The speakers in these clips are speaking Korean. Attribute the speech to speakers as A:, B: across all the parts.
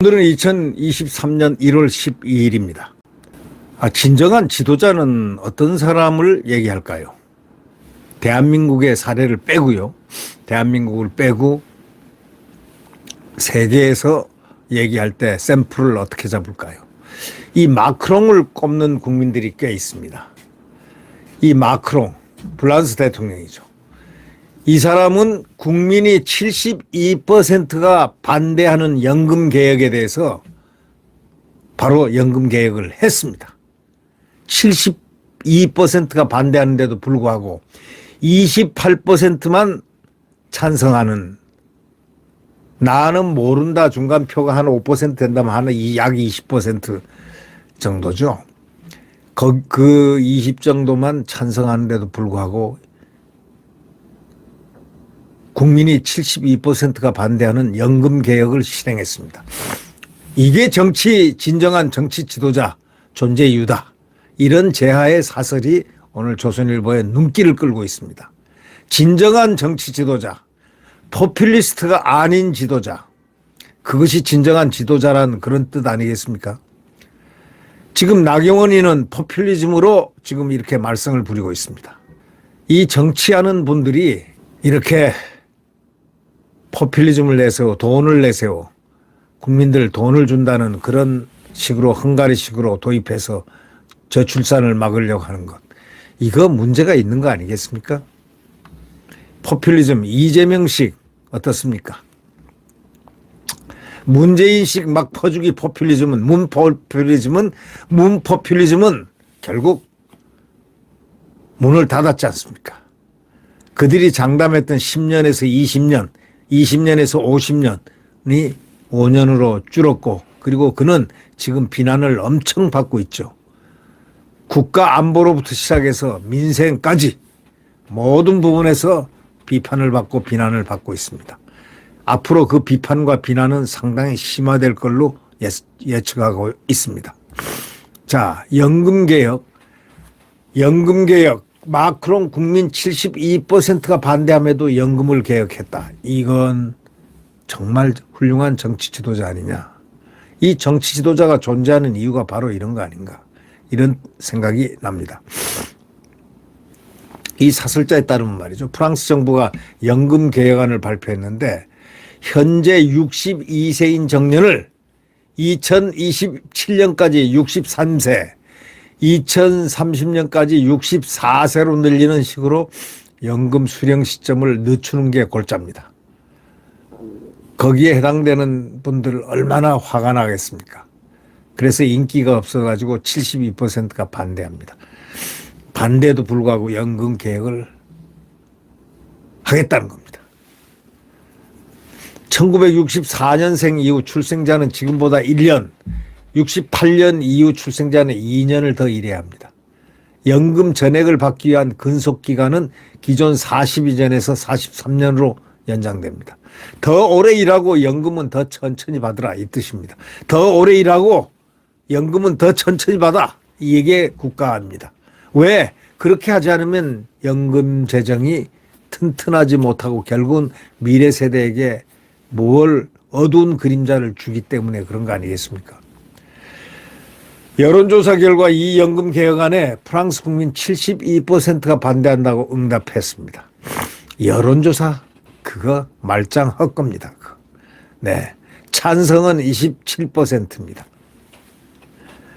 A: 오늘은 2023년 1월 12일입니다. 진정한 지도자는 어떤 사람을 얘기할까요? 대한민국의 사례를 빼고요. 대한민국을 빼고 세계에서 얘기할 때 샘플을 어떻게 잡을까요? 이 마크롱을 꼽는 국민들이 꽤 있습니다. 이 마크롱, 프랑스 대통령이죠. 이 사람은 국민이 72%가 반대하는 연금 개혁에 대해서 바로 연금 개혁을 했습니다. 72%가 반대하는데도 불구하고 28%만 찬성하는, 나는 모른다 중간표가 한 5% 된다면 한 약 20% 정도죠. 그 20 정도만 찬성하는데도 불구하고 국민이 72%가 반대하는 연금 개혁을 실행했습니다. 이게 진정한 정치 지도자 존재 이유다. 이런 제하의 사설이 오늘 조선일보의 눈길을 끌고 있습니다. 진정한 정치 지도자, 포퓰리스트가 아닌 지도자, 그것이 진정한 지도자란 그런 뜻 아니겠습니까? 지금 나경원이는 포퓰리즘으로 지금 이렇게 말썽을 부리고 있습니다. 이 정치하는 분들이 이렇게 포퓰리즘을 내세워, 돈을 내세워, 국민들 돈을 준다는 그런 식으로 헝가리식으로 도입해서 저출산을 막으려고 하는 것, 이거 문제가 있는 거 아니겠습니까? 포퓰리즘, 이재명식 어떻습니까? 문재인식 막 퍼주기 포퓰리즘은, 문포퓰리즘은 결국 문을 닫았지 않습니까? 그들이 장담했던 10년에서 20년, 20년에서 50년이 5년으로 줄었고, 그리고 그는 지금 비난을 엄청 받고 있죠. 국가 안보로부터 시작해서 민생까지 모든 부분에서 비판을 받고 비난을 받고 있습니다. 앞으로 그 비판과 비난은 상당히 심화될 걸로 예측하고 있습니다. 자, 연금개혁. 마크롱 국민 72%가 반대함에도 연금을 개혁했다. 이건 정말 훌륭한 정치 지도자 아니냐. 이 정치 지도자가 존재하는 이유가 바로 이런 거 아닌가. 이런 생각이 납니다. 이 사설자에 따르면 말이죠. 프랑스 정부가 연금 개혁안을 발표했는데 현재 62세인 정년을 2027년까지 63세, 2030년까지 64세로 늘리는 식으로 연금 수령 시점을 늦추는 게 골자입니다. 거기에 해당되는 분들 얼마나 화가 나겠습니까? 그래서 인기가 없어가지고 72%가 반대합니다. 반대에도 불구하고 연금 개혁을 하겠다는 겁니다. 1964년생 이후 출생자는 지금보다 1년, 68년 이후 출생자는 2년을 더 일해야 합니다. 연금 전액을 받기 위한 근속기간은 기존 42년에서 43년으로 연장됩니다. 더 오래 일하고 연금은 더 천천히 받으라, 이 뜻입니다. 더 오래 일하고 연금은 더 천천히 받아, 이게 국가입니다. 왜? 그렇게 하지 않으면 연금 재정이 튼튼하지 못하고 결국은 미래 세대에게 뭘 어두운 그림자를 주기 때문에 그런 거 아니겠습니까? 여론조사 결과 이 연금 개혁안에 프랑스 국민 72%가 반대한다고 응답했습니다. 여론조사 그거 말짱 헛겁니다. 네, 찬성은 27%입니다.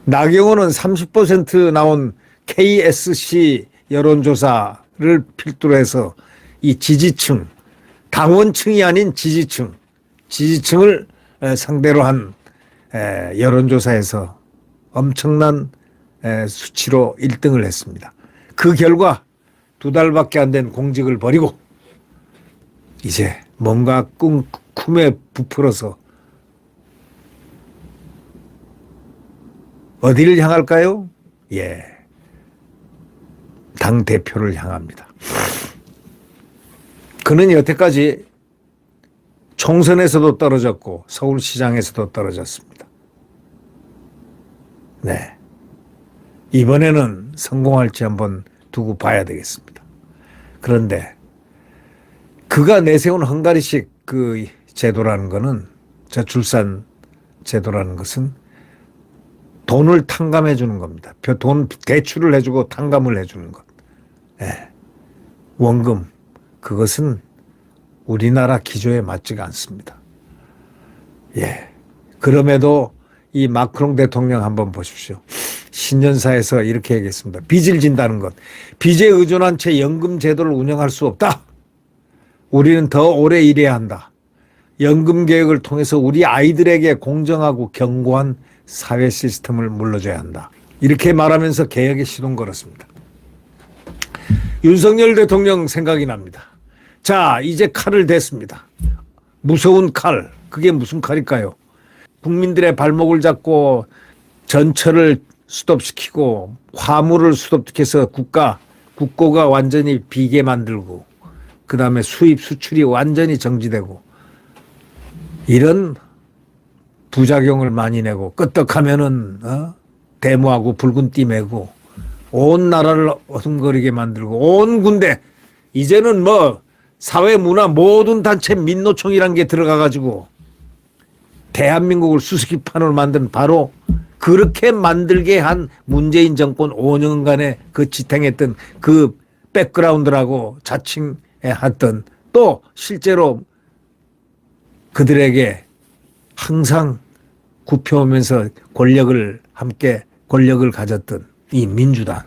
A: 나경원은 30% 나온 KSC 여론조사를 필두로 해서 이 지지층, 당원층이 아닌 지지층을 상대로 한 여론조사에서 엄청난 수치로 1등을 했습니다. 그 결과 2달밖에 안 된 공직을 버리고 이제 뭔가 꿈에 부풀어서 어디를 향할까요? 예, 당대표를 향합니다. 그는 여태까지 총선에서도 떨어졌고 서울시장에서도 떨어졌습니다. 네, 이번에는 성공할지 한번 두고 봐야 되겠습니다. 그런데 그가 내세운 헝가리식 그 제도라는 거는, 저출산 제도라는 것은 돈을 탕감해 주는 겁니다. 돈 대출을 해주고 탕감을 해주는 것. 예. 원금. 그것은 우리나라 기조에 맞지가 않습니다. 예. 그럼에도 이 마크롱 대통령 한번 보십시오. 신년사에서 이렇게 얘기했습니다. 빚을 진다는 것. 빚에 의존한 채 연금 제도를 운영할 수 없다. 우리는 더 오래 일해야 한다. 연금 개혁을 통해서 우리 아이들에게 공정하고 견고한 사회 시스템을 물려줘야 한다. 이렇게 말하면서 개혁의 시동 걸었습니다. 윤석열 대통령 생각이 납니다. 자, 이제 칼을 댔습니다. 무서운 칼. 그게 무슨 칼일까요? 국민들의 발목을 잡고 전철을 스톱시키고 화물을 스톱시켜서 국고가 완전히 비게 만들고 그다음에 수입 수출이 완전히 정지되고 이런 부작용을 많이 내고 끄떡하면은 데모하고 붉은 띠 메고 온 나라를 어둠거리게 만들고 온 군대 이제는 뭐 사회 문화 모든 단체 민노총이란 게 들어가 가지고 대한민국을 수수기판으로 만든 바로 그렇게 만들게 한 문재인 정권 5년간의 그 지탱했던 그 백그라운드라고 자칭했던 또 실제로 그들에게 항상 굽혀오면서 함께 권력을 가졌던 이 민주당.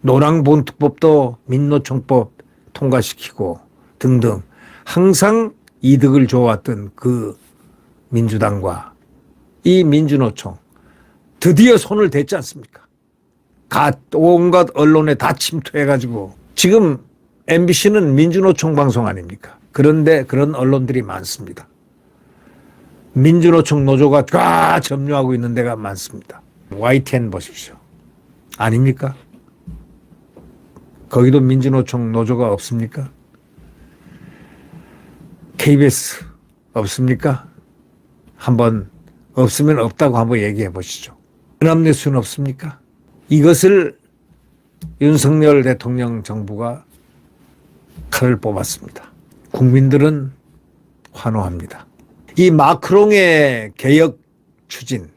A: 노랑본특법도 민노총법 통과시키고 등등 항상 이득을 줘왔던 그 민주당과 이 민주노총 드디어 손을 댔지 않습니까? 온갖 언론에 다 침투해가지고 지금 MBC는 민주노총 방송 아닙니까? 그런데 그런 언론들이 많습니다. 민주노총 노조가 쫙 점유하고 있는 데가 많습니다. YTN 보십시오. 아닙니까? 거기도 민주노총 노조가 없습니까? KBS 없습니까? 한번 없으면 없다고 한번 얘기해 보시죠. 연합뉴스는 없습니까? 이것을 윤석열 대통령 정부가 칼을 뽑았습니다. 국민들은 환호합니다. 이 마크롱의 개혁 추진은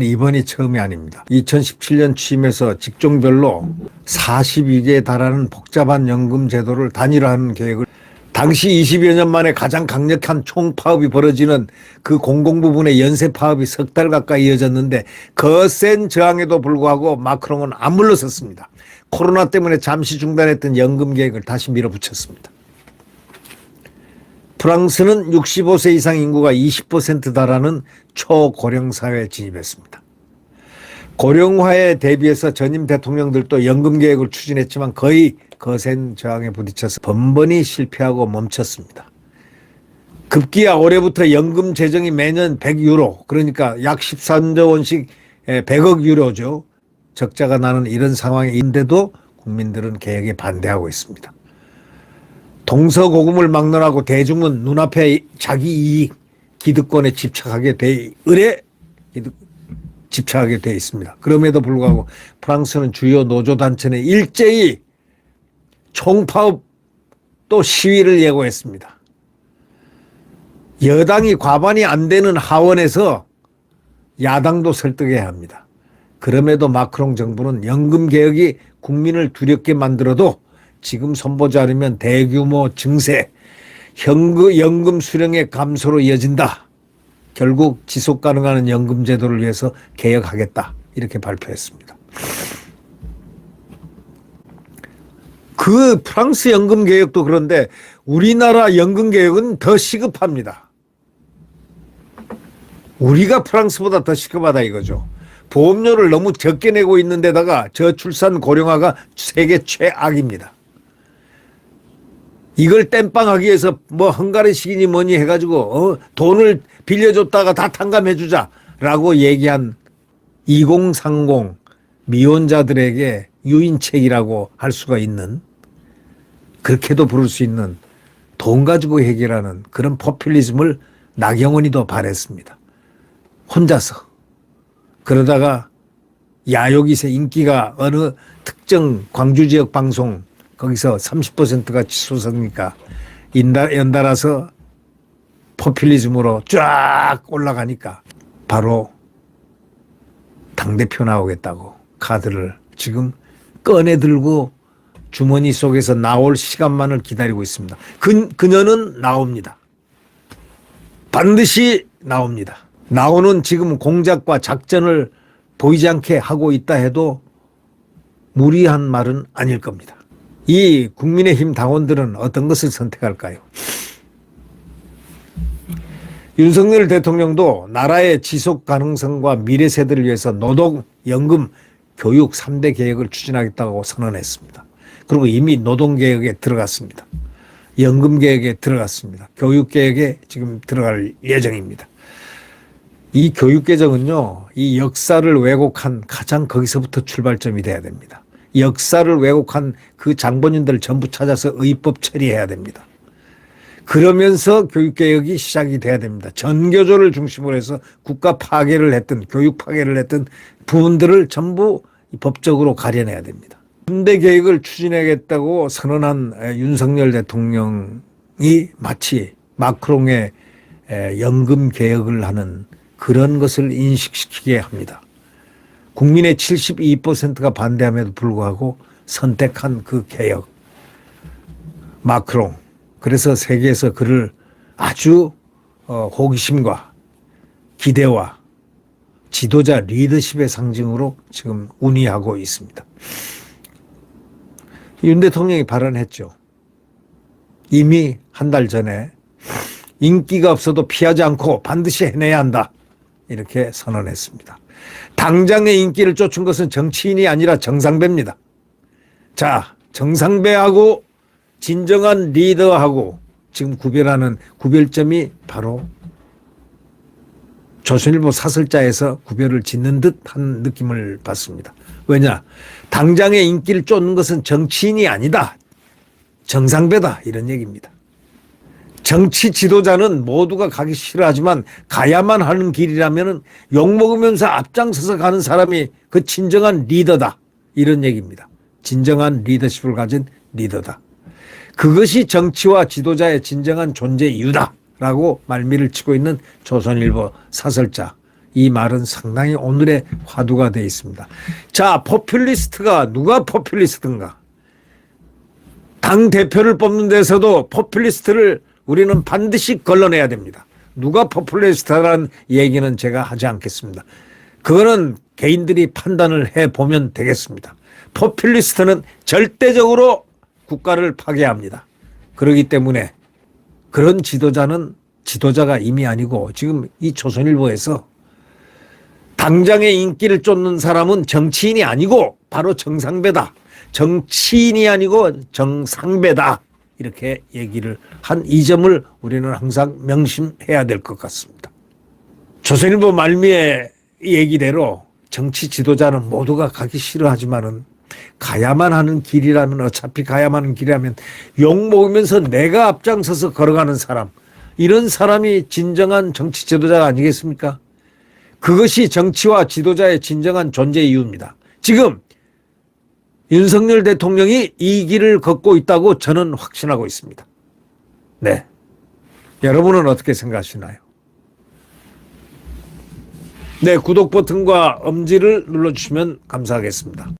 A: 이번이 처음이 아닙니다. 2017년 취임해서 직종별로 42개에 달하는 복잡한 연금 제도를 단일화하는 계획을 당시 20여 년 만에 가장 강력한 총파업이 벌어지는 그 공공부문의 연쇄 파업이 석 달 가까이 이어졌는데 거센 저항에도 불구하고 마크롱은 안 물러섰습니다. 코로나 때문에 잠시 중단했던 연금 계획을 다시 밀어붙였습니다. 프랑스는 65세 이상 인구가 20% 달하는 초고령 사회에 진입했습니다. 고령화에 대비해서 전임 대통령들도 연금 계획을 추진했지만 거의 거센 저항에 부딪혀서 번번이 실패하고 멈췄습니다. 급기야 올해부터 연금 재정이 매년 100유로 그러니까 약 13조 원씩 100억 유로죠. 적자가 나는 이런 상황인데도 국민들은 개혁에 반대하고 있습니다. 동서고금을 막론하고 대중은 눈앞에 자기 이익, 기득권에 집착하게 돼 있습니다. 그럼에도 불구하고 프랑스는 주요 노조단체는 일제히 총파업 또 시위를 예고했습니다. 여당이 과반이 안 되는 하원에서 야당도 설득해야 합니다. 그럼에도 마크롱 정부는 연금 개혁이 국민을 두렵게 만들어도 지금 손보지 않으면 대규모 증세, 연금 수령의 감소로 이어진다. 결국 지속 가능한 연금 제도를 위해서 개혁하겠다. 이렇게 발표했습니다. 그 프랑스 연금 개혁도 그런데 우리나라 연금 개혁은 더 시급합니다. 우리가 프랑스보다 더 시급하다 이거죠. 보험료를 너무 적게 내고 있는 데다가 저출산 고령화가 세계 최악입니다. 이걸 땜빵하기 위해서 뭐 헝가리식이니 뭐니 해가지고 돈을 빌려줬다가 다 탕감해주자라고 얘기한 2030 미혼자들에게 유인책이라고 할 수가 있는 그렇게도 부를 수 있는 돈 가지고 해결하는 그런 포퓰리즘을 나경원이도 발했습니다. 혼자서. 그러다가 야욕이세 인기가 어느 특정 광주 지역 방송 거기서 30%가 치솟으니까 연달아서 포퓰리즘으로 쫙 올라가니까 바로 당대표 나오겠다고 카드를 지금 꺼내 들고 주머니 속에서 나올 시간만을 기다리고 있습니다. 그녀는 나옵니다. 반드시 나옵니다. 나오는 지금 공작과 작전을 보이지 않게 하고 있다 해도 무리한 말은 아닐 겁니다. 이 국민의힘 당원들은 어떤 것을 선택할까요? 윤석열 대통령도 나라의 지속 가능성과 미래 세대를 위해서 노동, 연금, 교육 3대 개혁을 추진하겠다고 선언했습니다. 그리고 이미 노동개혁에 들어갔습니다. 연금개혁에 들어갔습니다. 교육개혁에 지금 들어갈 예정입니다. 이 교육개정은요, 이 역사를 왜곡한 가장 거기서부터 출발점이 돼야 됩니다. 역사를 왜곡한 그 장본인들 전부 찾아서 의법 처리해야 됩니다. 그러면서 교육개혁이 시작이 돼야 됩니다. 전교조를 중심으로 해서 국가 파괴를 했던, 교육 파괴를 했던 부분들을 전부 법적으로 가려내야 됩니다. 3대 개혁을 추진하겠다고 선언한 윤석열 대통령이 마치 마크롱의 연금 개혁을 하는 그런 것을 인식시키게 합니다. 국민의 72%가 반대함에도 불구하고 선택한 그 개혁. 마크롱. 그래서 세계에서 그를 아주 호기심과 기대와 지도자 리더십의 상징으로 지금 운이하고 있습니다. 윤 대통령이 발언했죠. 이미 한 달 전에 인기가 없어도 피하지 않고 반드시 해내야 한다. 이렇게 선언했습니다. 당장의 인기를 쫓은 것은 정치인이 아니라 정상배입니다. 자, 정상배하고 진정한 리더하고 지금 구별하는 구별점이 바로 조선일보 사설자에서 구별을 짓는 듯한 느낌을 받습니다. 왜냐? 당장의 인기를 쫓는 것은 정치인이 아니다. 정상배다. 이런 얘기입니다. 정치 지도자는 모두가 가기 싫어하지만 가야만 하는 길이라면 욕먹으면서 앞장서서 가는 사람이 그 진정한 리더다. 이런 얘기입니다. 진정한 리더십을 가진 리더다. 그것이 정치와 지도자의 진정한 존재 이유다. 라고 말미를 치고 있는 조선일보 사설자. 이 말은 상당히 오늘의 화두가 되어 있습니다. 자, 포퓰리스트가 누가 포퓰리스트인가? 당 대표를 뽑는 데서도 포퓰리스트를 우리는 반드시 걸러내야 됩니다. 누가 포퓰리스트라는 얘기는 제가 하지 않겠습니다. 그거는 개인들이 판단을 해보면 되겠습니다. 포퓰리스트는 절대적으로 국가를 파괴합니다. 그렇기 때문에 그런 지도자는 지도자가 이미 아니고 지금 이 조선일보에서 당장의 인기를 쫓는 사람은 정치인이 아니고 바로 정상배다. 정치인이 아니고 정상배다. 이렇게 얘기를 한 이 점을 우리는 항상 명심해야 될 것 같습니다. 조선일보 말미의 얘기대로 정치 지도자는 모두가 가기 싫어하지만은 가야만 하는 길이라면 어차피 가야만 하는 길이라면 욕먹으면서 내가 앞장서서 걸어가는 사람, 이런 사람이 진정한 정치 지도자가 아니겠습니까? 그것이 정치와 지도자의 진정한 존재 이유입니다. 지금 윤석열 대통령이 이 길을 걷고 있다고 저는 확신하고 있습니다. 네. 여러분은 어떻게 생각하시나요? 네, 구독 버튼과 엄지를 눌러주시면 감사하겠습니다.